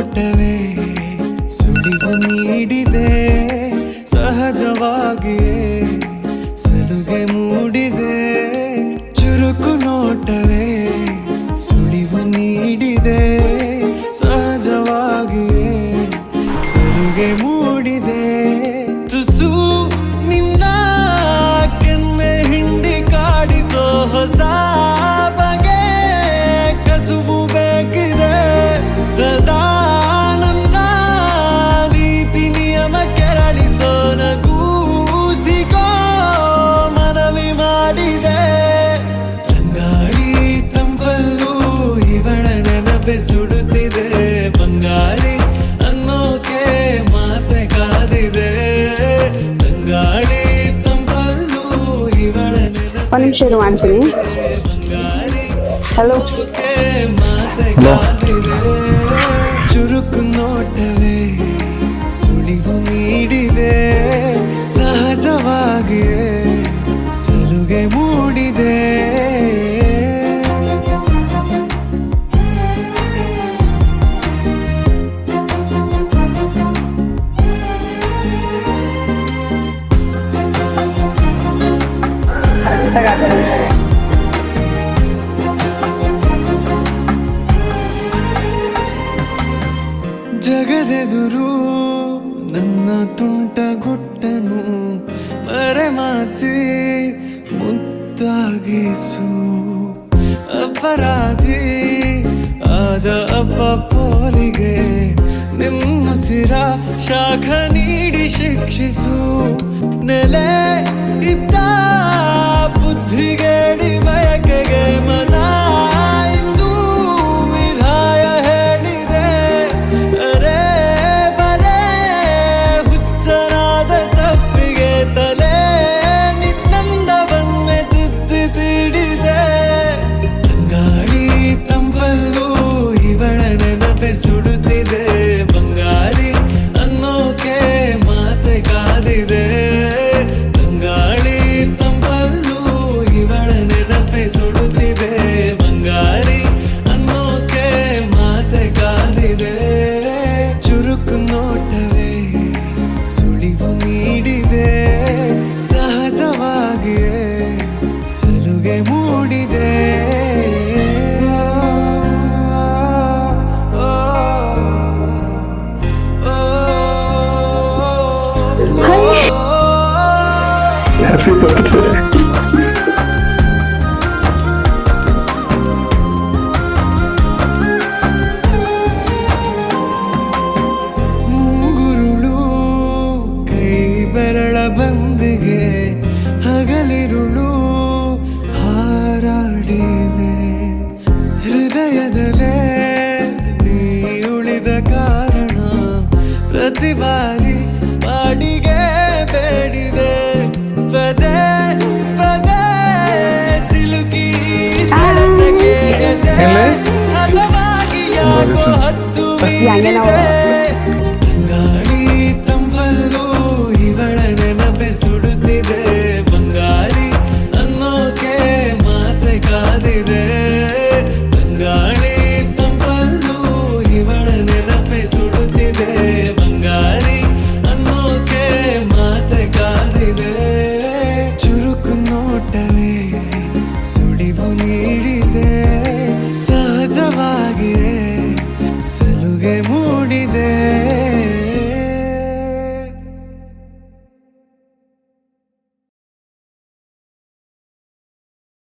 ನೋಟವೇ ಸುಳಿವು ನೀಡಿದೆ, ಸಹಜವಾಗಿಯೇ ಸಲುಗೆ ಮೂಡಿದೆ. ಚುರುಕು ನೋಟವೇ ಸುಳಿವು ನೀಡಿದೆ, ಸಹಜವಾಗಿಯೇ ಸಲುಗೆ ಮೂಡಿದೆ. ತುಸು ನಿನ್ನ ಕೆನ್ನೆ ಹಿಂಡಿ ಕಾಡಿಸೋ ಹೊಸ ಬಗೆ ಕಸುಬು ಬೇಕಿದೆ. ಸದಾ ನನ್ನ ನೀತಿ ನಿಯಮ ಕೆರಳಿಸೋ ನಗೂಸಿಗೋ ಮನವಿ ಮಾಡಿದೆ. ತಂಗಾಳಿ ತಂಪಲ್ಲೂ ಇವಳ ನೆನಪೆ ಸುಡುತ್ತಿದೆ. ಬಂಗಾರಿ ಅನ್ನೋಕೆ ಮಾತೆ ಕಾದಿದೆ. ತಂಗಾಳಿ ತಂಪಲ್ಲೂ ಇವಳ ನೆನಪೆ ಬಂಗಾರಿ ಹಲೋ ಮಾತೆ ಕಾದಿದೆ. ಚುರುಕು ನೋಟವೇ ಸುಳಿವು ನೀಡಿದೆ, ಸಹಜವಾಗಿಯೇ ಸಲುಗೆ ಮೂಡಿದೆ. ಜಗದೆದುರು ನನ್ನ ತುಂಟ ಗುಟ್ಟನು ಮರೆಮಾಚಿ ಮುದ್ದಾಗಿಸು. ಅಪರಾಧಿ ಆದ ಅಪ್ಪ ಪೋಲಿಗೆ ನಿಮ್ಮುಸಿರ ಶಾಖ ನೀಡಿ ಶಿಕ್ಷಿಸು. ನೆಲೆ ಇದ್ದ ಬುದ್ಧಿಗೇಡಿ ಬಯಕೆಗೆ ಮನ ಇಂದು ವಿಧಾಯ ಹೇಳಿದೆ. ಅರೆ ಬರೇ ಹುಚ್ಚನಾದ ತಪ್ಪಿಗೆ ತಲೆ ನಿನ್ನಂದವನ್ನೇ ತಿದ್ದಿ ತೀಡಿದೆ. ತಂಗಾಳಿ ತಂಪಲ್ಲೂ ಇವಳ ನೆನಪೆ ಸುಡುತ್ತಿದೆ. ಬಂಗಾರಿ ಅನ್ನೋಕೆ ಮಾತೆ ಕಾದಿದೆ. ತಂಗಾಳಿ ತಂಪಲ್ಲೂ ಇವಳ ನೆನಪೆ ಸುಡುತ್ತಿದೆ. ಬಂಗಾರಿ ಅನ್ನೋಕೆ ಮಾತೆ ಕಾದಿದೆ. ಚುರುಕು ನೋಟವೇ ಸುಳಿವು ನೀಡಿದೆ, ಸಹಜವಾಗಿಯೇ ಸಲುಗೆ ಮೂಡಿದೆ. Happy birthday. ಮುಂಗುರುಳು ಕೈ ಬೆರಳ ಬಂದಿಗೆ ಹಗಲಿರುಳು ಹಾರಾಡಿದೆ. ಹೃದಯದಲ್ಲೇ ನೀ ಉಳಿದ ಕಾರಣ ಪ್ರತಿ ಬಾರಿ ಬಾಡಿಗೆ ಬೇಡಿದೆ. ಪದೇ ಪದೇ ಸಿಲುಕಿ ಸೆಳೆತಕ್ಕೆ ಎದೆ ಹದವಾಗಿ ಯಾಕೋ ಹತ್ತು ಮೀರಿದೆ. ತಂಗಾಳಿ ತಂಪಲ್ಲೂ ಇವಳ ನೆನಪೆ ಸುಡುತ್ತಿದೆ. ಬಂಗಾರಿ ಅನ್ನೋಕೆ ಮಾತೆ ಕಾದಿದೆ. ತಂಗಾಳಿ ತಂಪಲ್ಲೂ ಇವಳ ನೆನಪೆ ಸುಡುತ್ತಿದೆ. ಬಂಗಾರಿ ಅನ್ನೋಕೆ ಮಾತೆ ಕಾದಿದೆ. ಚುರುಕು ನೋಟವೇ